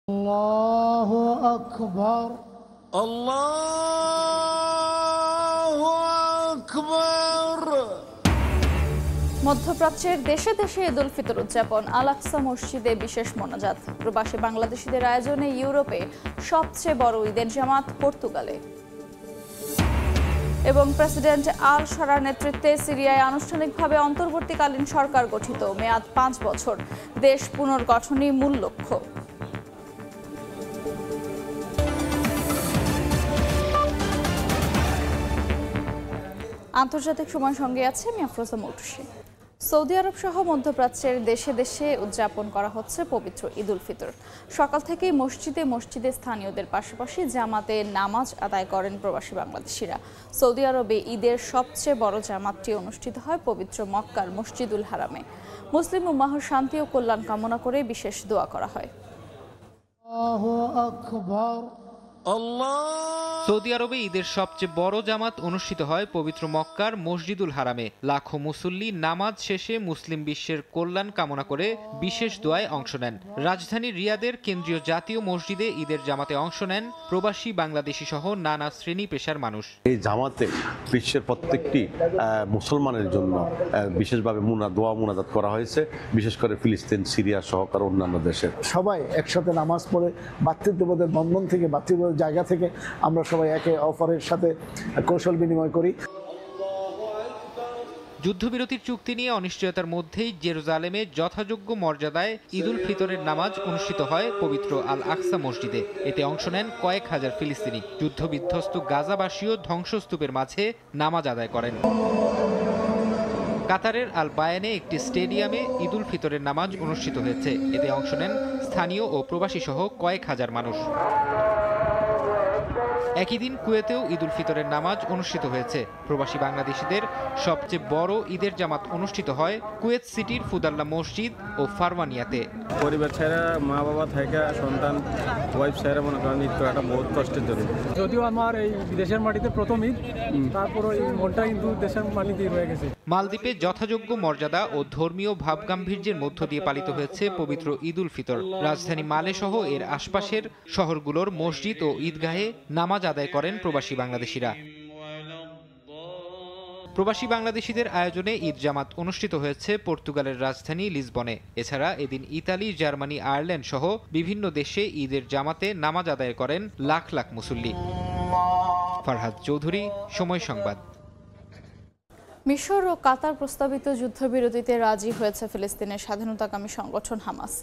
আল্লাহু আকবার, আল্লাহু আকবার। মধ্যপ্রাচ্যের দেশে দেশে ঈদ উল ফিতর উদযাপন, আল আকসা মসজিদে বিশেষ মোনাজাত। প্রবাসী বাংলাদেশিদের আয়োজনে ইউরোপে সবচেয়ে বড় ঈদের জামাত পর্তুগালে। এবং প্রেসিডেন্ট আল শারার নেতৃত্বে সিরিয়ায় আনুষ্ঠানিকভাবে অন্তর্বর্তীকালীন সরকার গঠিত, মেয়াদ 5 বছর। দেশ পুনর্গঠনই মূল লক্ষ্য। আন্তর্জাতিক সময় সঙ্গে আছে আমি আফরোজা মৌটুসী। সৌদি আরব সহ মধ্যপ্রাচ্যের দেশে দেশে উদযাপন করা হচ্ছে পবিত্র ঈদ উল ফিতর। সকাল থেকেই মসজিদে মসজিদে স্থানীয়দের পাশাপাশি জামাতে নামাজ আদায় করেন প্রবাসী বাংলাদেশিরা। সৌদি আরবে ঈদের সবচেয়ে বড় জামাতটি অনুষ্ঠিত হয় পবিত্র মক্কার মসজিদুল হারামে। মুসলিম উম্মাহর শান্তি ও কল্যাণ কামনা করে বিশেষ দোয়া করা হয়। আল্লাহু আকবার। সৌদি আরবে ঈদের সবচেয়ে বড় জামাত অনুষ্ঠিত হয় পবিত্র মক্কার মসজিদুল হারামে। লাখো মুসল্লি নামাজ শেষে মুসলিম বিশ্বের কল্যাণ কামনা করে বিশেষ দোয়ায় অংশ নেন। রাজধানী রিয়াদের কেন্দ্রীয় জাতীয় মসজিদে ঈদের জামাতে অংশ নেন প্রবাসী বাংলাদেশি সহ নানা শ্রেণী পেশার মানুষ। এই জামাতে বিশ্বের প্রত্যেকটি মুসলমানের জন্য বিশেষভাবে দোয়া মুনাজাত করা হয়েছে, বিশেষ করে ফিলিস্তিন, সিরিয়া সহকার অন্যান্য দেশের। সবাই একসাথে নামাজ পড়ে ভ্রাতৃত্ববোধের বন্ধন থেকে, ভ্রাতৃত্ববোধের জায়গা থেকে আমরা সবাই একে অপরের সাথে কৌশল বিনিময় করি। যুদ্ধবিরতির চুক্তি নিয়ে অনিশ্চয়তার মধ্যেই জেরুজালেমে যথাযোগ্য মর্যাদায় ঈদ উল ফিতরের নামাজ অনুষ্ঠিত হয় পবিত্র আল আকসা মসজিদে। এতে অংশ নেন কয়েক হাজার ফিলিস্তিনি। যুদ্ধবিধ্বস্ত গাজাবাসীও ধ্বংসস্তূপের মাঝে নামাজ আদায় করেন। কাতারের আল বায়ানে একটি স্টেডিয়ামে ঈদ উল ফিতরের নামাজ অনুষ্ঠিত হয়েছে। এতে অংশ নেন স্থানীয় ও প্রবাসী সহ কয়েক হাজার মানুষ। একই দিন কুয়েতেও ঈদ উল ফিতরের নামাজ অনুষ্ঠিত হয়েছে। প্রবাসী বাংলাদেশিদের সবচেয়ে বড় ঈদের জামাত অনুষ্ঠিত হয় কুয়েত সিটির ফুদাল্লা মসজিদ ও ফারওয়ানিয়াতে। পরিবার ছেড়ে, মা বাবা থেকে, সন্তান ওয়াইফ ছেড়ে মনে করেন ঈদ করাটা বহুত কষ্টের জন্য। যদিও আমার এই দেশের মাটিতে প্রথম ঈদ, তারপর এই মনটা কিন্তু দেশের মাটিতেই রয়ে গেছে। মালদ্বীপে যথাযোগ্য মর্যাদা ও ধর্মীয় ভাবগাম্ভীর্যের মধ্য দিয়ে পালিত হয়েছে পবিত্র ঈদ উল ফিতর। রাজধানী মালে সহ এর আশপাশের শহরগুলোর মসজিদ ও ঈদগাহে নামাজ আদায় করেন প্রবাসী বাংলাদেশিরা। প্রবাসী বাংলাদেশিদের আয়োজনে ঈদ জামাত অনুষ্ঠিত হয়েছে পর্তুগালের রাজধানী লিসবনে। এছাড়া এদিন ইতালি, জার্মানি, আয়ারল্যান্ড সহ বিভিন্ন দেশে ঈদের জামাতে নামাজ আদায় করেন লাখ লাখ মুসল্লি। ফারহাদ চৌধুরী, সময় সংবাদ। মিশর ও কাতার প্রস্তাবিত যুদ্ধবিরতিতে রাজি হয়েছে ফিলিস্তিনের স্বাধীনতাকামী সংগঠন হামাস।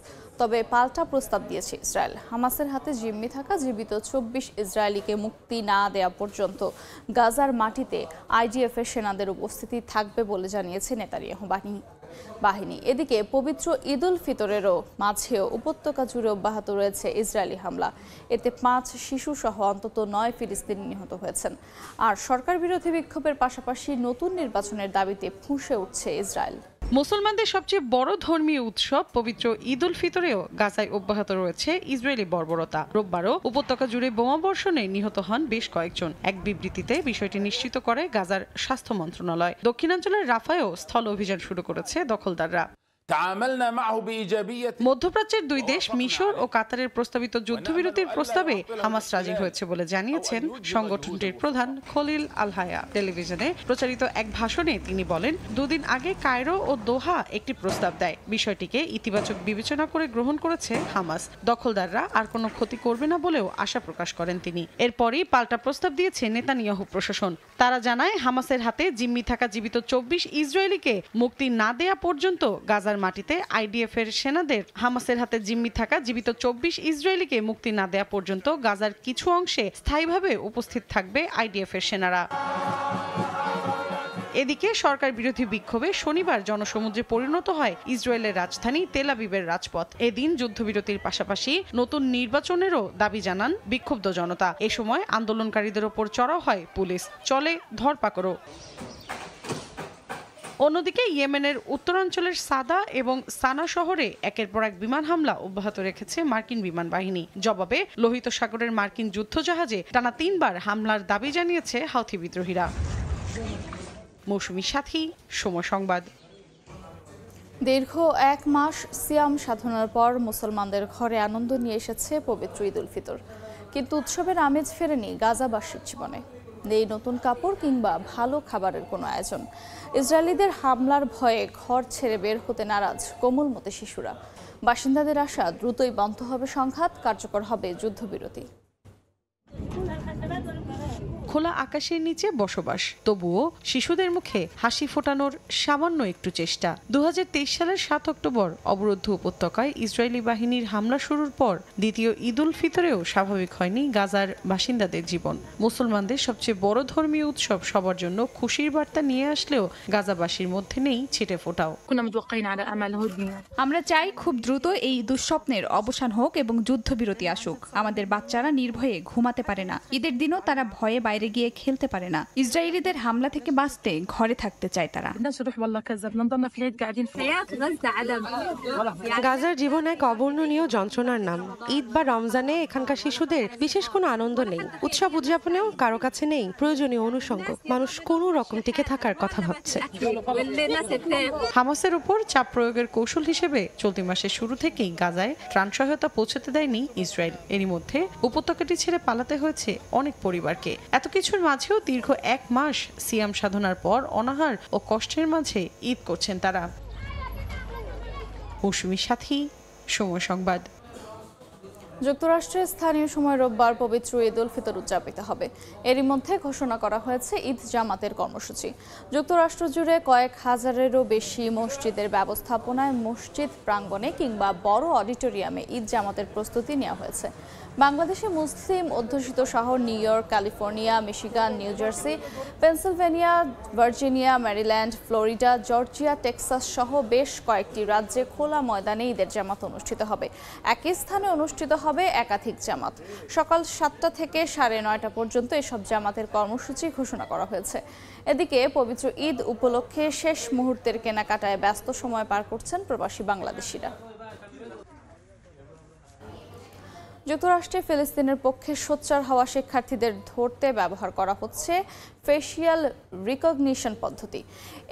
তবে পাল্টা প্রস্তাব দিয়েছে ইসরায়েল। হামাসের হাতে জিম্মি থাকা জীবিত 24 ইসরায়েলিকে মুক্তি না দেওয়া পর্যন্ত গাজার মাটিতে আইডিএফের সেনাদের উপস্থিতি থাকবে বলে জানিয়েছে নেতানিয়াহু বাহিনী। এদিকে পবিত্র ঈদ উল ফিতরেরও মাঝেও উপত্যকা জুড়ে অব্যাহত রয়েছে ইসরায়েলি হামলা। এতে 5 শিশু সহ অন্তত 9 ফিলিস্তিনি নিহত হয়েছেন। আর সরকার বিরোধী বিক্ষোভের পাশাপাশি নতুন নির্বাচনের দাবিতে ফুঁসে উঠছে ইসরায়েল। মুসলমানদের সবচেয়ে বড় ধর্মীয় উৎসব পবিত্র ঈদ উল ফিতরেও গাজায় অব্যাহত রয়েছে ইসরায়েলি বর্বরতা। রোববারও উপত্যকা জুড়ে বোমাবর্ষণে নিহত হন বেশ কয়েকজন। এক বিবৃতিতে বিষয়টি নিশ্চিত করে গাজার স্বাস্থ্য মন্ত্রণালয়। দক্ষিণাঞ্চলের রাফায়ও স্থল অভিযান শুরু করেছে দখলদাররা। মধ্যপ্রাচ্যের দুই দেশ মিশর ও কাতারের প্রস্তাবিত যুদ্ধবিরতির প্রস্তাবে হামাস রাজি হয়েছে বলে জানিয়েছেন সংগঠনটির প্রধান খলিল আল হায়া। টেলিভিশনে প্রচারিত এক ভাষণে তিনি বলেন, দুদিন আগে কায়রো ও দোহা একটি প্রস্তাব দেয়। বিষয়টিকে ইতিবাচক বিবেচনা করে গ্রহণ করেছে হামাস। দখলদাররা আর কোনো ক্ষতি করবে না বলেও আশা প্রকাশ করেন তিনি। এরপরই পাল্টা প্রস্তাব দিয়েছে নেতানিয়াহু প্রশাসন। তারা জানায়, হামাসের হাতে জিম্মি থাকা জীবিত 24 ইসরায়েলিকে মুক্তি না দেয়া পর্যন্ত গাজার মাটিতে আইডিএফের সেনাদের হামাসের হাতে জিম্মি থাকা জীবিত 24 ইসরায়েলিকে মুক্তি না দেয়া পর্যন্ত গাজার কিছু অংশে স্থায়ীভাবে উপস্থিত থাকবে আইডিএফের সেনারা। এদিকে সরকার বিরোধী বিক্ষোভে শনিবার জনসমুদ্রে পরিণত হয় ইসরায়েলের রাজধানী তেল আবিবের রাজপথ। এদিন যুদ্ধবিরতির পাশাপাশি নতুন নির্বাচনেরও দাবি জানান বিক্ষুব্ধ জনতা। এ সময় আন্দোলনকারীদের ওপর চড়াও হয় পুলিশ, চলে ধরপাকড়ও। অন্যদিকে ইয়েমেনের উত্তরাঞ্চলের সাদা এবং সানা শহরে একের পর এক বিমান হামলা অব্যাহত রেখেছে মার্কিন বিমান বাহিনী। জবাবে লোহিত সাগরের মার্কিন যুদ্ধজাহাজে টানা 3 বার হামলার দাবি জানিয়েছে হাউথি বিদ্রোহীরা। মৌসুমী সাথী, সময় সংবাদ। দীর্ঘ 1 মাস সিয়াম সাধনার পর মুসলমানদের ঘরে আনন্দ নিয়ে এসেছে পবিত্র ঈদ উল ফিতর, কিন্তু উৎসবের আমেজ ফেরেনি গাজাবাসীর জীবনে। নেই নতুন কাপড় কিংবা ভালো খাবারের কোনো আয়োজন। ইসরায়েলিদের হামলার ভয়ে ঘর ছেড়ে বের হতে নারাজ কোমলমতি শিশুরা। বাসিন্দাদের আশা দ্রুতই বন্ধ হবে সংঘাত, কার্যকর হবে যুদ্ধবিরতি। খোলা আকাশের নিচে বসবাস, তবুও শিশুদের মুখে হাসি ফোটানোর সামান্য একটু চেষ্টা। 2023 সালের 7 অক্টোবর অবরুদ্ধ উপত্যকায় ইসরায়েলি বাহিনীর হামলা শুরুর পর দ্বিতীয় ঈদ উল ফিতরেও স্বাভাবিক হয়নি গাজার বাসিন্দাদের জীবন। মুসলমানদের সবচেয়ে বড় ধর্মীয় উৎসব সবার জন্য খুশির বার্তা নিয়ে আসলেও গাজাবাসীর মধ্যে নেই ছিটে ফোটাও। আমরা চাই খুব দ্রুত এই দুঃস্বপ্নের অবসান হোক এবং যুদ্ধবিরতি আসুক। আমাদের বাচ্চারা নির্ভয়ে ঘুমাতে পারে না, ঈদের দিনও তারা ভয়ে বাইরে গিয়ে খেলতে পারে না। ইসরায়েলিদের হামলা থেকে বাঁচতে ঘরে থাকতে চায় তারা। গাজার জীবন এক অবর্ণনীয় যন্ত্রণার নাম। ঈদ বা রমজানে এখানকার শিশুদের বিশেষ কোনো আনন্দ নেই, উৎসব উদযাপনেও কারো কাছে নেই প্রয়োজনীয় অনুষঙ্গ। মানুষ কোনো রকম টিকে থাকার কথা ভাবছে। হামাসের উপর চাপ প্রয়োগের কৌশল হিসেবে চলতি মাসের শুরু থেকেই গাজায় ত্রাণ সহায়তা পৌঁছাতে দেয়নি ইসরায়েল। এরই মধ্যে উপত্যকাটি ছেড়ে পালাতে হয়েছে অনেক পরিবারকে। এত কিছুর মাঝেও দীর্ঘ 1 মাস সিয়াম সাধনার পর অনাহার ও কষ্টের মাঝে ঈদ করছেন তারা। মৌসুমী সাথী, সময় সংবাদ। যুক্তরাষ্ট্রের স্থানীয় সময় রোববার পবিত্র ঈদ উল ফিতর উদযাপিত হবে। এরই মধ্যে ঘোষণা করা হয়েছে ঈদ জামাতের কর্মসূচি। যুক্তরাষ্ট্র জুড়ে কয়েক হাজারেরও বেশি মসজিদের ব্যবস্থাপনায় মসজিদ প্রাঙ্গণে কিংবা বড় অডিটোরিয়ামে ঈদ জামাতের প্রস্তুতি নেওয়া হয়েছে। বাংলাদেশে মুসলিম অধ্যুষিত শহর new York, California, Michigan, new jersey, Pennsylvania, Virginia, Maryland, Florida, Georgia, Texas সহ বেশ কয়েকটি রাজ্যে খোলা ময়দানে ঈদের জামাত অনুষ্ঠিত হবে। একই স্থানে অনুষ্ঠিত হবে একাধিক জামাত। সকাল 7টা থেকে 9:30 পর্যন্ত এসব জামাতের কর্মসূচি ঘোষণা করা হয়েছে। এদিকে পবিত্র ঈদ উপলক্ষে শেষ মুহূর্তের কেনাকাটায় ব্যস্ত সময় পার করছেন প্রবাসী বাংলাদেশিরা। যুক্তরাষ্ট্রে ফিলিস্তিনের পক্ষে সোচ্চার হওয়া শিক্ষার্থীদের ধরতে ব্যবহার করা হচ্ছে ফেসিয়াল রিকগনিশন পদ্ধতি।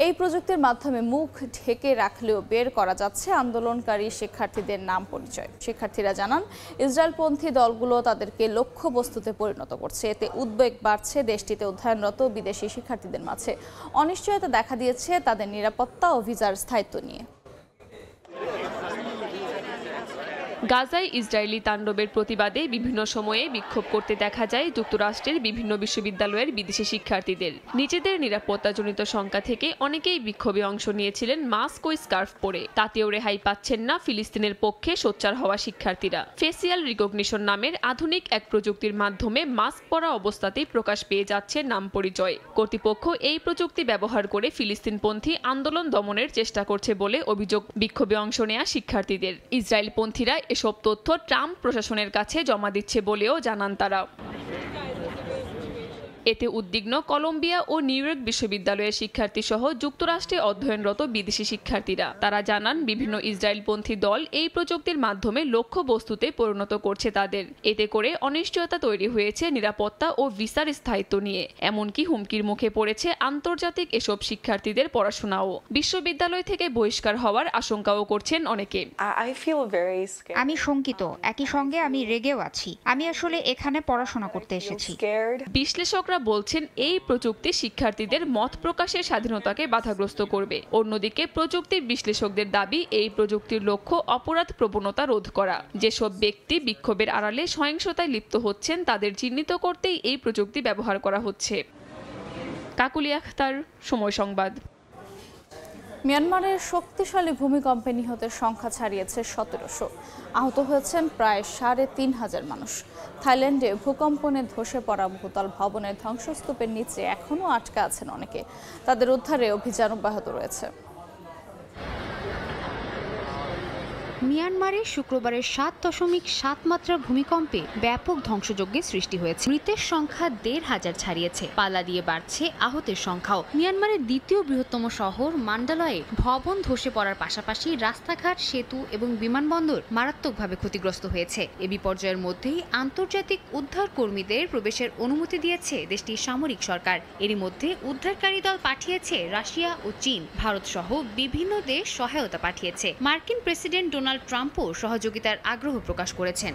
এই প্রযুক্তির মাধ্যমে মুখ ঢেকে রাখলেও বের করা যাচ্ছে আন্দোলনকারী শিক্ষার্থীদের নাম পরিচয়। শিক্ষার্থীরা জানান, ইসরায়েলপন্থী দলগুলো তাদেরকে লক্ষ্যবস্তুতে পরিণত করছে। এতে উদ্বেগ বাড়ছে দেশটিতে অধ্যয়নরত বিদেশি শিক্ষার্থীদের মাঝে। অনিশ্চয়তা দেখা দিয়েছে তাদের নিরাপত্তা ও ভিসার স্থায়িত্ব নিয়ে। গাজায় ইসরায়েলি তাণ্ডবের প্রতিবাদে বিভিন্ন সময়ে বিক্ষোভ করতে দেখা যায় যুক্তরাষ্ট্রের বিভিন্ন বিশ্ববিদ্যালয়ের বিদেশি শিক্ষার্থীদের। নিজেদের নিরাপত্তাজনিত শঙ্কা থেকে অনেকেই বিক্ষোভে অংশ নিয়েছিলেন মাস্ক ও স্কার্ফ পরে। তাতেও রেহাই পাচ্ছেন না ফিলিস্তিনের পক্ষে সোচ্চার হওয়া শিক্ষার্থীরা। ফেসিয়াল রিকগনিশন নামের আধুনিক এক প্রযুক্তির মাধ্যমে মাস্ক পরা অবস্থাতেই প্রকাশ পেয়ে যাচ্ছে নাম পরিচয়। কর্তৃপক্ষ এই প্রযুক্তি ব্যবহার করে ফিলিস্তিনপন্থী আন্দোলন দমনের চেষ্টা করছে বলে অভিযোগ বিক্ষোভে অংশ নেওয়া শিক্ষার্থীদের। ইসরায়েলপন্থীরা এসব তথ্য ট্রাম্প প্রশাসনের কাছে জমা দিচ্ছে বলেও জানান তারা। এতে উদ্বিগ্ন কলম্বিয়া ও নিউ ইয়র্ক বিশ্ববিদ্যালয়ের শিক্ষার্থী সহ যুক্তরাষ্ট্রে অধ্যয়নরত বিদেশি শিক্ষার্থীরা। তারা জানান, বিভিন্ন ইসরায়েলপন্থী দল এই প্রযুক্তির মাধ্যমে লক্ষ্যবস্তুতে পরিণত করছে তাদের। এতে করে অনিশ্চয়তা তৈরি হয়েছে নিরাপত্তা ও ভিসার স্থায়িত্ব নিয়ে। এমনকি হুমকির মুখে পড়েছে আন্তর্জাতিক এসব শিক্ষার্থীদের পড়াশোনাও। বিশ্ববিদ্যালয় থেকে বহিষ্কার হওয়ার আশঙ্কাও করছেন অনেকে। আমি শঙ্কিত, একই সঙ্গে আমি রেগেও আছি। আমি আসলে এখানে পড়াশোনা করতে এসেছি। বিশ্লেষকরা বলছেন, এই প্রযুক্তি শিক্ষার্থীদের মত প্রকাশের স্বাধীনতাকে বাধাগ্রস্ত করবে। অন্যদিকে প্রযুক্তির বিশ্লেষকদের দাবি, এই প্রযুক্তির লক্ষ্য অপরাধ প্রবণতা রোধ করা। যেসব ব্যক্তি বিক্ষোভের আড়ালে সহিংসতায় লিপ্ত হচ্ছেন তাদের চিহ্নিত করতেই এই প্রযুক্তি ব্যবহার করা হচ্ছে। কাকুলি আখতার, সময় সংবাদ। মিয়ানমারের শক্তিশালী ভূমিকম্পে নিহতের সংখ্যা ছাড়িয়েছে 1700। আহত হয়েছেন প্রায় 3500 মানুষ। থাইল্যান্ডে ভূকম্পনে ধসে পড়া ভূতল ভবনের ধ্বংসস্তূপের নিচে এখনও আটকে আছেন অনেকে। তাদের উদ্ধারে অভিযান অব্যাহত রয়েছে। মিয়ানমারে শুক্রবারের 7.7 মাত্রার ভূমিকম্পে ব্যাপক ধ্বংসযজ্ঞের সৃষ্টি হয়েছে। মৃতের সংখ্যা 1,500 ছাড়িয়েছে। পাল্লা দিয়ে বাড়ছে আহতের সংখ্যাও। মিয়ানমারের দ্বিতীয় বৃহত্তম শহর মান্ডালয়ে ভবন ধসে পড়ার পাশাপাশি রাস্তাঘাট, সেতু এবং বিমানবন্দর মারাত্মকভাবে ক্ষতিগ্রস্ত হয়েছে। এ বিপর্যয়ের মধ্যেই আন্তর্জাতিক উদ্ধার কর্মীদের প্রবেশের অনুমতি দিয়েছে দেশটির সামরিক সরকার। এরই মধ্যে উদ্ধারকারী দল পাঠিয়েছে রাশিয়া ও চীন। ভারত সহ বিভিন্ন দেশ সহায়তা পাঠিয়েছে। মার্কিন প্রেসিডেন্ট ডোনাল্ড ট্রাম্পও সহযোগিতার আগ্রহ প্রকাশ করেছেন।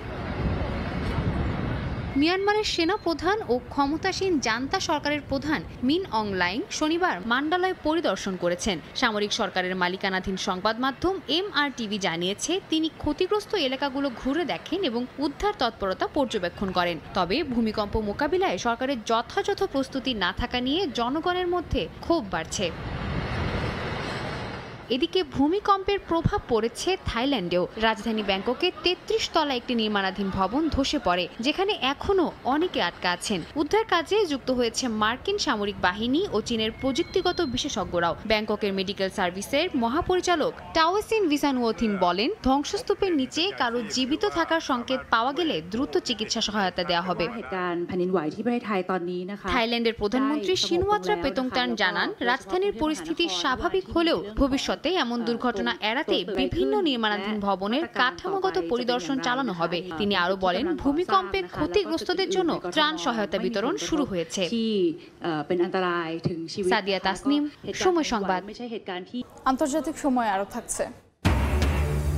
মিয়ানমারের সেনা প্রধান ও ক্ষমতাসীন জান্তা সরকারের প্রধান মিন অং লাইং শনিবার মান্ডালয় পরিদর্শন করেছেন। সামরিক সরকারের মালিকানাধীন সংবাদ মাধ্যম MRTV জানিয়েছে তিনি ক্ষতিগ্রস্ত এলাকাগুলো ঘুরে দেখেন এবং উদ্ধার তৎপরতা পর্যবেক্ষণ করেন। তবে ভূমিকম্প মোকাবিলায় সরকারের যথাযথ প্রস্তুতি না থাকা নিয়ে জনগণের মধ্যে ক্ষোভ বাড়ছে। এদিকে ভূমিকম্পের প্রভাব পড়েছে থাইল্যান্ডেও। রাজধানী ব্যাংককে 33 তলা একটি নির্মাণাধীন ভবন ধসে পড়ে, যেখানে এখনো অনেকে আটকা আছেন। উদ্ধার কাজে যুক্ত হয়েছে মার্কিন সামরিক বাহিনী ও চীনের প্রযুক্তিগত বিশেষজ্ঞরাও। ব্যাংককের মেডিকেল সার্ভিসের মহাপরিচালক টাওয়েসিন ভিসানুওথিন বলেন, ধ্বংসস্তূপের নিচে কারো জীবিত থাকার সংকেত পাওয়া গেলে দ্রুত চিকিৎসা সহায়তা দেওয়া হবে। থাইল্যান্ডের প্রধানমন্ত্রী শিনওয়াত্রা পেতংটান জানান, রাজধানীর পরিস্থিতি স্বাভাবিক হলেও ভবিষ্যতে এমন দুর্ঘটনা এড়াতে বিভিন্ন নির্মাণাধীন ভবনের কাঠামোগত পরিদর্শন চালানো হবে। তিনি আরো বলেন, ভূমিকম্পে ক্ষতিগ্রস্তদের জন্য ত্রাণ সহায়তা বিতরণ শুরু হয়েছে। সাদিয়া তাসনিম, সময় সংবাদ। আন্তর্জাতিক সময় আরো থাকছে।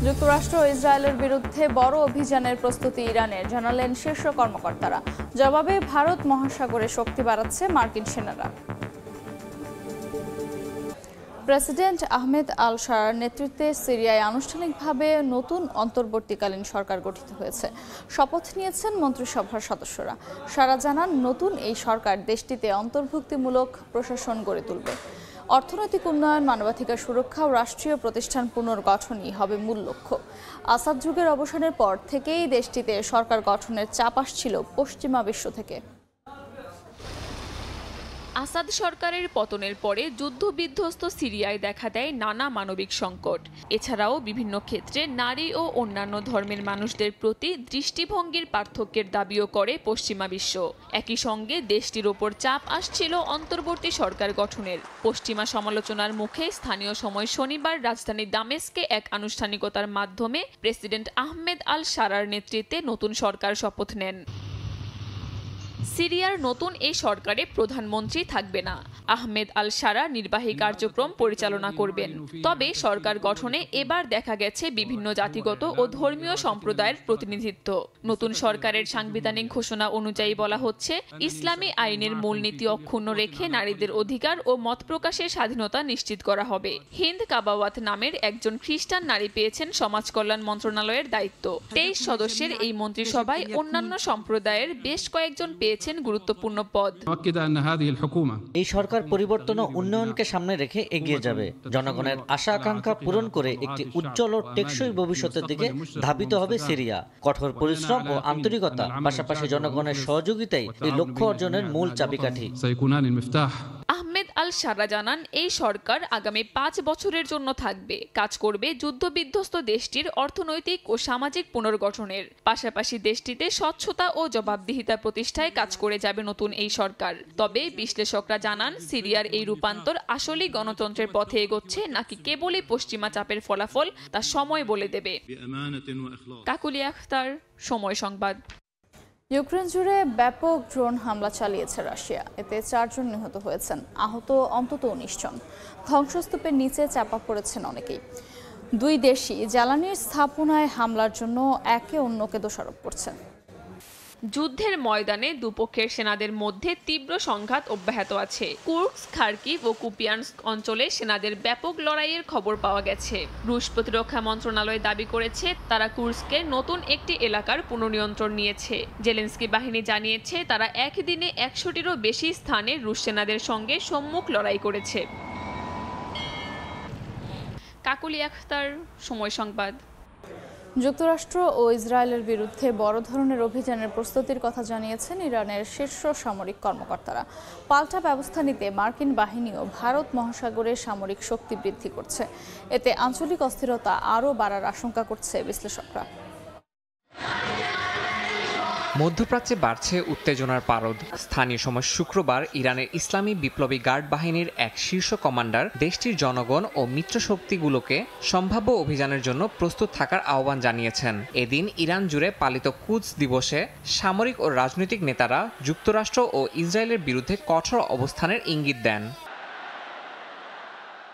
যুক্তরাষ্ট্র ও ইসরায়েলের বিরুদ্ধে বড় অভিযানের প্রস্তুতি ইরানের, জানালেন শীর্ষ কর্মকর্তারা। জবাবে ভারত মহাসাগরে শক্তি বাড়াচ্ছে মার্কিন সেনারা। প্রেসিডেন্ট আহমেদ আল শারার নেতৃত্বে সিরিয়ায় আনুষ্ঠানিকভাবে নতুন অন্তর্বর্তীকালীন সরকার গঠিত হয়েছে। শপথ নিয়েছেন মন্ত্রিসভার সদস্যরা। শারা জানান, নতুন এই সরকার দেশটিতে অন্তর্ভুক্তিমূলক প্রশাসন গড়ে তুলবে। অর্থনৈতিক উন্নয়ন, মানবাধিকার সুরক্ষা ও রাষ্ট্রীয় প্রতিষ্ঠান পুনর্গঠনই হবে মূল লক্ষ্য। আসাদ যুগের অবসানের পর থেকেই দেশটিতে সরকার গঠনের চাপ আসছিল পশ্চিমা বিশ্ব থেকে। আসাদ সরকারের পতনের পরে যুদ্ধবিধ্বস্ত সিরিয়ায় দেখা দেয় নানা মানবিক সংকট। এছাড়াও বিভিন্ন ক্ষেত্রে নারী ও অন্যান্য ধর্মের মানুষদের প্রতি দৃষ্টিভঙ্গির পার্থক্যের দাবিও করে পশ্চিমা বিশ্ব। একই সঙ্গে দেশটির ওপর চাপ আসছিল অন্তর্বর্তী সরকার গঠনের। পশ্চিমা সমালোচনার মুখে স্থানীয় সময় শনিবার রাজধানী দামেস্কে এক আনুষ্ঠানিকতার মাধ্যমে প্রেসিডেন্ট আহমেদ আল শারার নেতৃত্বে নতুন সরকার শপথ নেন। সিরিয়ার নতুন এই সরকারে প্রধানমন্ত্রী থাকবে না। আহমেদ আল শারা নির্বাহী কার্যক্রম পরিচালনা করবেন। তবে সরকার গঠনে এবার দেখা গেছে বিভিন্ন জাতিগত ও ধর্মীয় সম্প্রদায়ের প্রতিনিধিত্ব। নতুন সরকারের সাংবিধানিক ঘোষণা অনুযায়ী বলা হচ্ছে, ইসলামী আইনের মূলনীতি অক্ষুণ্ণ রেখে নারীদের অধিকার ও মত প্রকাশের স্বাধীনতা নিশ্চিত করা হবে। হিন্দ কাবাওয়াত নামের একজন খ্রিস্টান নারী পেয়েছেন সমাজ কল্যাণ মন্ত্রণালয়ের দায়িত্ব। 23 সদস্যের এই মন্ত্রিসভায় অন্যান্য সম্প্রদায়ের বেশ কয়েকজন পেয়েছেন গুরুত্বপূর্ণ পদ। এই সরকার পরিবর্তন ও উন্নয়নকে সামনে রেখে এগিয়ে যাবে। জনগণের আশা আকাঙ্ক্ষা পূরণ করে একটি উজ্জ্বল ও টেকসই ভবিষ্যতের দিকে ধাবিত হবে সিরিয়া। কঠোর পরিশ্রম ও আন্তরিকতা, পাশাপাশি জনগণের সহযোগিতাই এই লক্ষ্য অর্জনের মূল চাবিকাঠি। আহমেদ আল শারা জানান, এই সরকার আগামী 5 বছরের জন্য থাকবে, কাজ করবে যুদ্ধবিধ্বস্ত দেশটির অর্থনৈতিক ও সামাজিক পুনর্গঠনের পাশাপাশি দেশটিতে স্বচ্ছতা ও জবাবদিহিতা প্রতিষ্ঠায় কাজ করে যাবে নতুন এই সরকার। তবে বিশ্লেষকরা জানান, সিরিয়ার এই রূপান্তর আসলেই গণতন্ত্রের পথে এগোচ্ছে নাকি কেবলই পশ্চিমা চাপের ফলাফল, তা সময় বলে দেবে। কাকুলি আখতার, সময় সংবাদ। ইউক্রেন জুড়ে ব্যাপক ড্রোন হামলা চালিয়েছে রাশিয়া। এতে 4 জন নিহত হয়েছেন, আহত অন্তত 19 জন। ধ্বংসস্তূপের নিচে চাপা পড়েছেন অনেকেই। দুই দেশই জ্বালানির স্থাপনায় হামলার জন্য একে অন্যকে দোষারোপ করছেন। যুদ্ধের ময়দানে দুপক্ষের সেনাদের মধ্যে তীব্র সংঘাত অব্যাহত আছে। কুর্স্ক, খার্কিভ ও কুপিয়ানস্ক অঞ্চলে সেনাদের ব্যাপক লড়াইয়ের খবর পাওয়া গেছে। রুশ প্রতিরক্ষা মন্ত্রণালয় দাবি করেছে, তারা কুর্স্কের নতুন একটি এলাকার পুনর্নিয়ন্ত্রণ নিয়েছে। জেলেনস্কি বাহিনী জানিয়েছে, তারা একদিনে 100টিরও বেশি স্থানে রুশ সেনাদের সঙ্গে সম্মুখ লড়াই করেছে। কাকুলি আখতার, সময় সংবাদ। যুক্তরাষ্ট্র ও ইসরায়েলের বিরুদ্ধে বড় ধরনের অভিযানের প্রস্তুতির কথা জানিয়েছেন ইরানের শীর্ষ সামরিক কর্মকর্তারা। পাল্টা ব্যবস্থা নিতে মার্কিন বাহিনীও ভারত মহাসাগরে সামরিক শক্তি বৃদ্ধি করছে। এতে আঞ্চলিক অস্থিরতা আরও বাড়ার আশঙ্কা করছে বিশ্লেষকরা। মধ্যপ্রাচ্যে বাড়ছে উত্তেজনার পারদ। স্থানীয় সময় শুক্রবার ইরানের ইসলামী বিপ্লবী গার্ড বাহিনীর এক শীর্ষ কমান্ডার দেশটির জনগণ ও মিত্রশক্তিগুলোকে সম্ভাব্য অভিযানের জন্য প্রস্তুত থাকার আহ্বান জানিয়েছেন। এদিন ইরান জুড়ে পালিত কুদস দিবসে সামরিক ও রাজনৈতিক নেতারা যুক্তরাষ্ট্র ও ইসরায়েলের বিরুদ্ধে কঠোর অবস্থানের ইঙ্গিত দেন।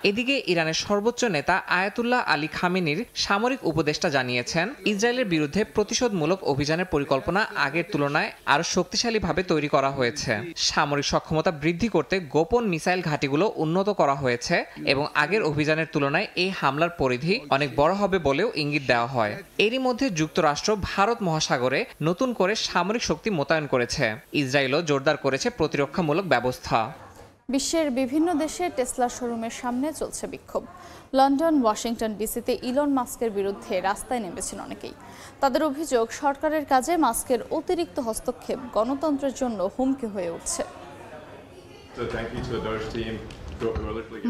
এদিকে ইরানের সর্বোচ্চ নেতা আয়াতুল্লাহ আলী খামেনির সামরিক উপদেষ্টা জানিয়েছেন, ইসরায়েলের বিরুদ্ধে প্রতিশোধমূলক অভিযানের পরিকল্পনা আগের তুলনায় আরও শক্তিশালীভাবে তৈরি করা হয়েছে। সামরিক সক্ষমতা বৃদ্ধি করতে গোপন মিসাইল ঘাঁটিগুলো উন্নত করা হয়েছে এবং আগের অভিযানের তুলনায় এই হামলার পরিধি অনেক বড় হবে বলেও ইঙ্গিত দেওয়া হয়। এরই মধ্যে যুক্তরাষ্ট্র ভারত মহাসাগরে নতুন করে সামরিক শক্তি মোতায়েন করেছে। ইসরায়েলও জোরদার করেছে প্রতিরক্ষামূলক ব্যবস্থা। বিশ্বের বিভিন্ন দেশে টেসলা শোরুমের সামনে চলছে বিক্ষোভ। লন্ডন, ওয়াশিংটন ডিসিতে ইলন মাস্কের বিরুদ্ধে রাস্তায় নেমেছেন অনেকেই। তাদের অভিযোগ, সরকারের কাজে মাস্কের অতিরিক্ত হস্তক্ষেপ গণতন্ত্রের জন্য হুমকি হয়ে উঠছে।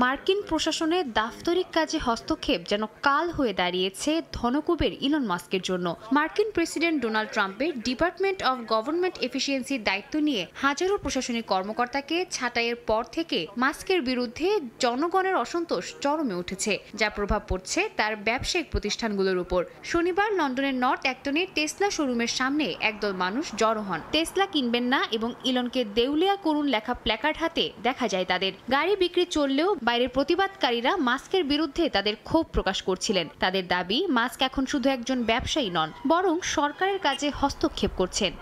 মার্কিন প্রশাসনের দাপ্তরিক কাজে হস্তক্ষেপ যেন কাল হয়ে দাঁড়িয়েছে ধনকুবের ইলন মাস্কের জন্য। মার্কিন প্রেসিডেন্ট ডোনাল্ড ট্রাম্পের ডিপার্টমেন্ট অফ গভর্নমেন্ট এফিসিয়েন্সির দায়িত্ব নিয়ে হাজারো প্রশাসনিক কর্মকর্তাকে ছাঁটাইয়ের পর থেকে মাস্কের বিরুদ্ধে জনগণের অসন্তোষ চরমে উঠেছে, যা প্রভাব পড়ছে তার ব্যবসায়িক প্রতিষ্ঠানগুলোর উপর। শনিবার লন্ডনের নর্থ অ্যাক্টনের টেসলা শোরুমের সামনে একদল মানুষ জড়ো হন। টেসলা কিনবেন না এবং ইলনকে দেউলিয়া করুন লেখা প্ল্যাকার্ড হাতে দেখা যায় তাদের। গাড়ি বিক্রি চললেও বাইরের প্রতিবাদকারীরা মাস্কের বিরুদ্ধে তাদের ক্ষোভ প্রকাশ করছিলেন। তাদের দাবি, মাস্ক এখন শুধু একজন ব্যবসায়ী নন, বরং সরকারের কাজে হস্তক্ষেপ করছেন।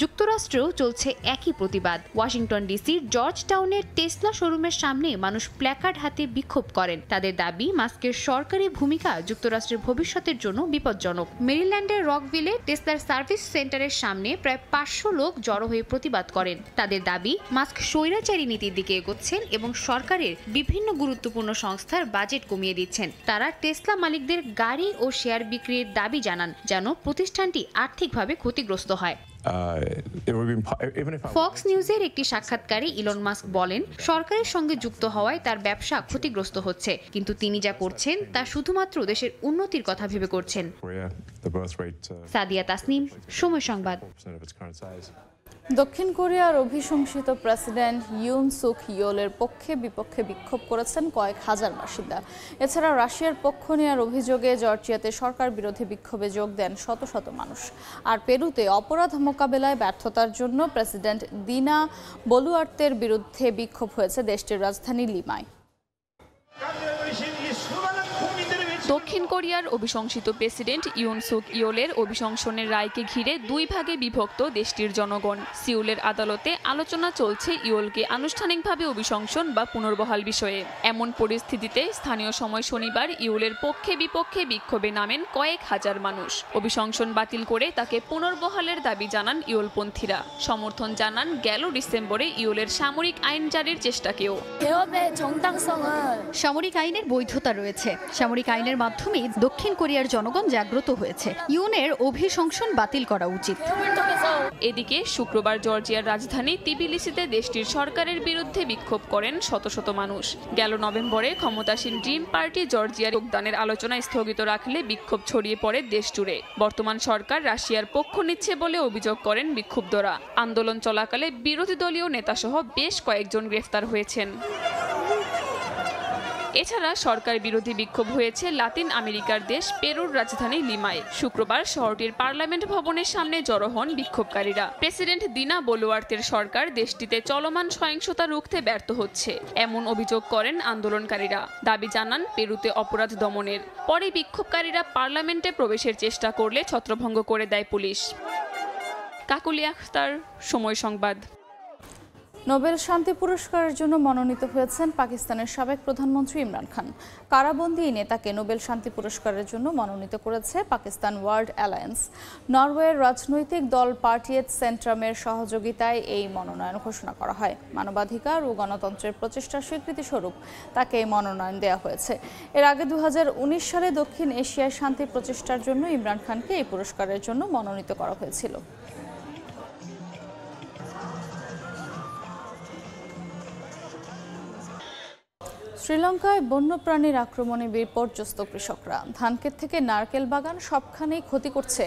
যুক্তরাষ্ট্রেও চলছে একই প্রতিবাদ। ওয়াশিংটন ডিসির জর্জ টাউনের টেসলা শোরুমের সামনে মানুষ প্ল্যাকার্ড হাতে বিক্ষোভ করেন। তাদের দাবি, মাস্কের সরকারি ভূমিকা যুক্তরাষ্ট্রের ভবিষ্যতের জন্য বিপজ্জনক। মেরিল্যান্ডের রকভিলে টেসলার সার্ভিস সেন্টারের সামনে প্রায় 500 লোক জড়ো হয়ে প্রতিবাদ করেন। তাদের দাবি, মাস্ক স্বৈরাচারী নীতির দিকে এগোচ্ছেন এবং সরকারের বিভিন্ন গুরুত্বপূর্ণ সংস্থার বাজেট কমিয়ে দিচ্ছেন। তারা টেসলা মালিকদের গাড়ি ও শেয়ার বিক্রির দাবি জানান, যেন প্রতিষ্ঠানটি আর্থিকভাবে ক্ষতিগ্রস্ত হয়। ফক্স নিউজের একটি সাক্ষাৎকারে ইলন মাস্ক বলেন, সরকারের সঙ্গে যুক্ত হওয়ায় তার ব্যবসা ক্ষতিগ্রস্ত হচ্ছে, কিন্তু তিনি যা করছেন তা শুধুমাত্র দেশের উন্নতির কথা ভেবে করছেন। সাদিয়া তাসনিম, সময় সংবাদ। দক্ষিণ কোরিয়ার অভিশংসিত প্রেসিডেন্ট ইউন সুক ইয়োলের পক্ষে বিপক্ষে বিক্ষোভ করেছেন কয়েক হাজার বাসিন্দা। এছাড়া রাশিয়ার পক্ষ নেওয়ার অভিযোগে জর্জিয়াতে সরকার বিরোধী বিক্ষোভে যোগ দেন শত শত মানুষ। আর পেরুতে অপরাধ মোকাবেলায় ব্যর্থতার জন্য প্রেসিডেন্ট দিনা বলুয়ার্তের বিরুদ্ধে বিক্ষোভ হয়েছে দেশটির রাজধানী লিমায়। দক্ষিণ কোরিয়ার অভিশংসিত প্রেসিডেন্ট ইউন সুক ইয়োলের অভিশংসনের রায়কে ঘিরে দুই ভাগে বিভক্ত দেশটির জনগণ। সিউলের আদালতে আলোচনা চলছে ইয়োলকে আনুষ্ঠানিকভাবে অভিশংসন বা পুনর্বহাল বিষয়ে। এমন পরিস্থিতিতে স্থানীয় সময় শনিবার ইয়োলের পক্ষে বিপক্ষে বিক্ষোভে নামেন কয়েক হাজার মানুষ। অভিশংসন বাতিল করে তাকে পুনর্বহালের দাবি জানান ইয়োলপন্থীরা। সমর্থন জানান গেল ডিসেম্বরে ইয়োলের সামরিক আইন জারির চেষ্টাকেও। সামরিক আইনের বৈধতা রয়েছে। সামরিক আইনের মাধ্যমে দক্ষিণ কোরিয়ার জনগণ জাগ্রত হয়েছে। ইউনের অভিশংসন বাতিল করা উচিত। এদিকে শুক্রবার জর্জিয়ার রাজধানী তিবিলিসিতে দেশটির সরকারের বিরুদ্ধে বিক্ষোভ করেন শত শত মানুষ। গেল নভেম্বরে ক্ষমতাসীন ড্রিম পার্টি জর্জিয়ার যোগদানের আলোচনা স্থগিত রাখলে বিক্ষোভ ছড়িয়ে পড়ে দেশ জুড়ে। বর্তমান সরকার রাশিয়ার পক্ষ নিচ্ছে বলে অভিযোগ করেন বিক্ষুব্ধরা। আন্দোলন চলাকালে বিরোধী দলীয় নেতাসহ বেশ কয়েকজন গ্রেফতার হয়েছেন। এছাড়া সরকার বিরোধী বিক্ষোভ হয়েছে লাতিন আমেরিকার দেশ পেরুর রাজধানী লিমায়। শুক্রবার শহরটির পার্লামেন্ট ভবনের সামনে জড়ো হন বিক্ষোভকারীরা। প্রেসিডেন্ট দিনা বলুয়ার্তের সরকার দেশটিতে চলমান সহিংসতা রুখতে ব্যর্থ হচ্ছে, এমন অভিযোগ করেন আন্দোলনকারীরা। দাবি জানান পেরুতে অপরাধ দমনের। পরে বিক্ষোভকারীরা পার্লামেন্টে প্রবেশের চেষ্টা করলে ছত্রভঙ্গ করে দেয় পুলিশ। কাকুলি আখতার, সময় সংবাদ। নোবেল শান্তি পুরস্কারের জন্য মনোনীত হয়েছেন পাকিস্তানের সাবেক প্রধানমন্ত্রী ইমরান খান। কারাবন্দী এই নেতাকে নোবেল শান্তি পুরস্কারের জন্য মনোনীত করেছে পাকিস্তান ওয়ার্ল্ড অ্যালায়েন্স। নরওয়ের রাজনৈতিক দল পার্টিয়েট সেন্ট্রামের সহযোগিতায় এই মনোনয়ন ঘোষণা করা হয়। মানবাধিকার ও গণতন্ত্রের প্রচেষ্টার স্বীকৃতি স্বরূপ তাকে এই মনোনয়ন দেওয়া হয়েছে। এর আগে 2019 সালে দক্ষিণ এশিয়ায় শান্তি প্রচেষ্টার জন্য ইমরান খানকে এই পুরস্কারের জন্য মনোনীত করা হয়েছিল। শ্রীলঙ্কায় বন্যপ্রাণীর আক্রমণে বিপর্যস্ত কৃষকরা। ধানক্ষেত থেকে নারকেল বাগান সবখানেই ক্ষতি করছে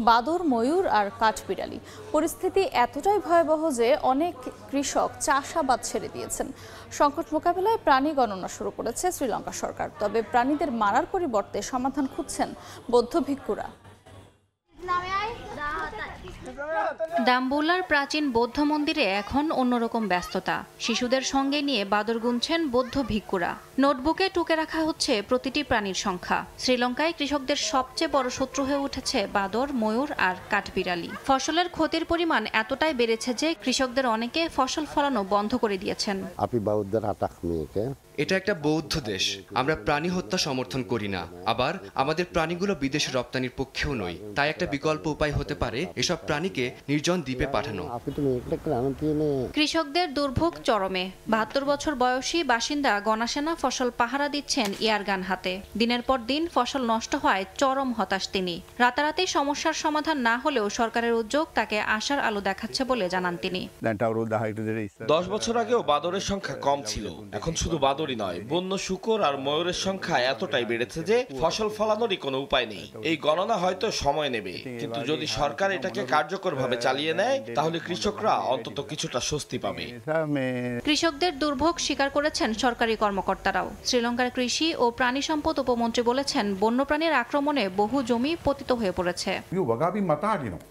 বাদর, ময়ূর আর কাঠবিড়ালি। পরিস্থিতি এতটাই ভয়াবহ যে অনেক কৃষক চাষাবাদ ছেড়ে দিয়েছেন। সংকট মোকাবেলায় প্রাণী গণনা শুরু করেছে শ্রীলঙ্কা সরকার। তবে প্রাণীদের মারার পরিবর্তে সমাধান খুঁজছেন বৌদ্ধ ভিক্ষুরা। দাম্বুলার প্রাচীন বৌদ্ধ মন্দিরে এখন অন্যরকম ব্যস্ততা। শিশুদের সঙ্গে নিয়ে বাদর গুনছেন বৌদ্ধ ভিক্ষুরা। নোটবুকে টুকে রাখা হচ্ছে প্রতিটি প্রাণীর সংখ্যা। শ্রীলঙ্কায় কৃষকদের সবচেয়ে বড় শত্রু হয়ে উঠেছে বাদর, ময়ূর আর কাঠবিড়ালি। ফসলের ক্ষতির পরিমাণ এতটাই বেড়েছে যে কৃষকদের অনেকে ফসল ফলানো বন্ধ করে দিয়েছেন। এটা একটা বৌদ্ধ দেশ। আমরা প্রাণী হত্যা সমর্থন করি না, আবার আমাদের প্রাণীগুলো বিদেশে রপ্তানির পক্ষেও নই। তাই একটা বিকল্প উপায় হতে পারে এসব প্রাণীকে নির্জন দ্বীপে পাঠানো। কৃষকদের দুর্ভোগ চরমে। 72 বছর বয়সী বাসিন্দা গণাসেনা ফসল পাহারা দিচ্ছেন এয়ারগান হাতে। দিনের পর দিন ফসল নষ্ট হয়, চরম হতাশ তিনি। রাতারাতি সমস্যার সমাধান না হলেও সরকারের উদ্যোগ তাকে আশার আলো দেখাচ্ছে বলে জানান তিনি। 10 বছর আগেও বাদরের সংখ্যা কম ছিল। এখন শুধু বাদরই নয়, বন্য শূকর আর ময়ূরের সংখ্যা এতটাই বেড়েছে যে ফসল ফলানোরই কোনো উপায় নেই। এই গণনা হয়তো সময় নেবে, কিন্তু যদি সরকার এটাকে কার্যকরভাবে চালিয়ে নেয় তাহলে কৃষকরা অন্তত কিছুটা স্বস্তি পাবে। কৃষকদের দুর্ভোগ স্বীকার করেছেন সরকারি কর্মকর্তারাও। শ্রীলঙ্কার কৃষি ও প্রাণী সম্পদ উপমন্ত্রী বলেছেন, বন্যপ্রাণীর আক্রমণে বহু জমি পতিত হয়ে পড়েছে।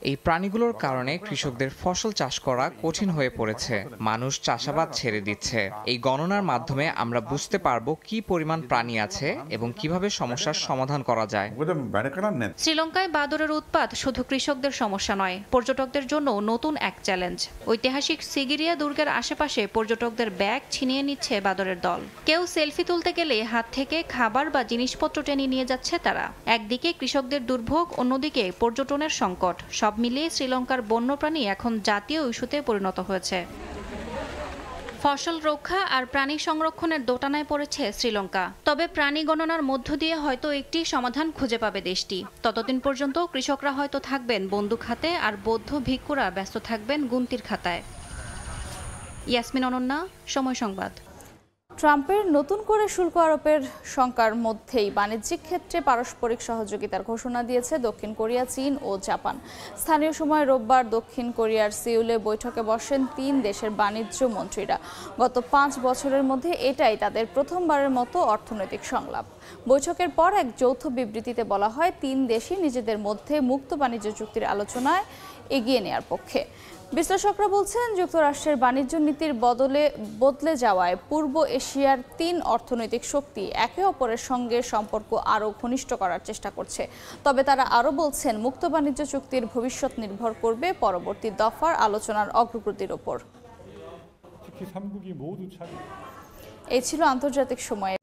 এই প্রাণীগুলোর কারণে কৃষকদের ফসল চাষ করা কঠিন হয়ে পড়েছে। মানুষ চাষাবাদ ছেড়ে দিচ্ছে। এই গণনার মাধ্যমে আমরা বুঝতে পারবো কি পরিমাণ প্রাণী আছে এবং কিভাবে সমস্যার সমাধান করা যায়। শ্রীলঙ্কায় বাদরের উৎপাত শুধু কৃষকদের সমস্যা নয়, পর্যটকদের জন্য নতুন এক চ্যালেঞ্জ। ঐতিহাসিক সিগিরিয়া দুর্গের আশেপাশে পর্যটকদের ব্যাগ ছিনিয়ে নিচ্ছে বাদরের দল। কেউ সেলফি তুলতে গেলে হাত থেকে খাবার বা জিনিসপত্র টেনে নিয়ে যাচ্ছে তারা। একদিকে কৃষকদের দুর্ভোগ, অন্যদিকে পর্যটনের সংকট। সব মিলিয়ে শ্রীলঙ্কার বন্যপ্রাণী এখন জাতীয় ইস্যুতে পরিণত হয়েছে। ফসল রক্ষা আর প্রাণী সংরক্ষণের দোটানায় পড়েছে শ্রীলঙ্কা। তবে প্রাণী গণনার মধ্য দিয়ে হয়তো একটি সমাধান খুঁজে পাবে দেশটি। ততদিন পর্যন্ত কৃষকরা হয়তো থাকবেন বন্দুক হাতে আর বৌদ্ধ ভিক্ষুরা ব্যস্ত থাকবেন গুনতির খাতায়। ইয়াসমিন অনন্যা, সময় সংবাদ। ট্রাম্পের নতুন করে শুল্ক আরোপের শঙ্কার মধ্যেই বাণিজ্যিক ক্ষেত্রে পারস্পরিক সহযোগিতার ঘোষণা দিয়েছে দক্ষিণ কোরিয়া, চীন ও জাপান। স্থানীয় সময় রোববার দক্ষিণ কোরিয়ার সিউলে বৈঠকে বসেন 3 দেশের বাণিজ্য মন্ত্রীরা। গত 5 বছরের মধ্যে এটাই তাদের প্রথমবারের মতো অর্থনৈতিক সংলাপ। বৈঠকের পর এক যৌথ বিবৃতিতে বলা হয়, 3 দেশই নিজেদের মধ্যে মুক্ত বাণিজ্য চুক্তির আলোচনায় এগিয়ে নেওয়ার পক্ষে। বিশ্লেষকরা বলছেন, যুক্তরাষ্ট্রের বাণিজ্য নীতির বদলে যাওয়ায় পূর্ব এশিয়ার 3 অর্থনৈতিক শক্তি একে অপরের সঙ্গে সম্পর্ক আরও ঘনিষ্ঠ করার চেষ্টা করছে। তবে তারা আরও বলছেন, মুক্ত বাণিজ্য চুক্তির ভবিষ্যৎ নির্ভর করবে পরবর্তী দফার আলোচনার অগ্রগতির ওপর। এই ছিল আন্তর্জাতিক সময়ে।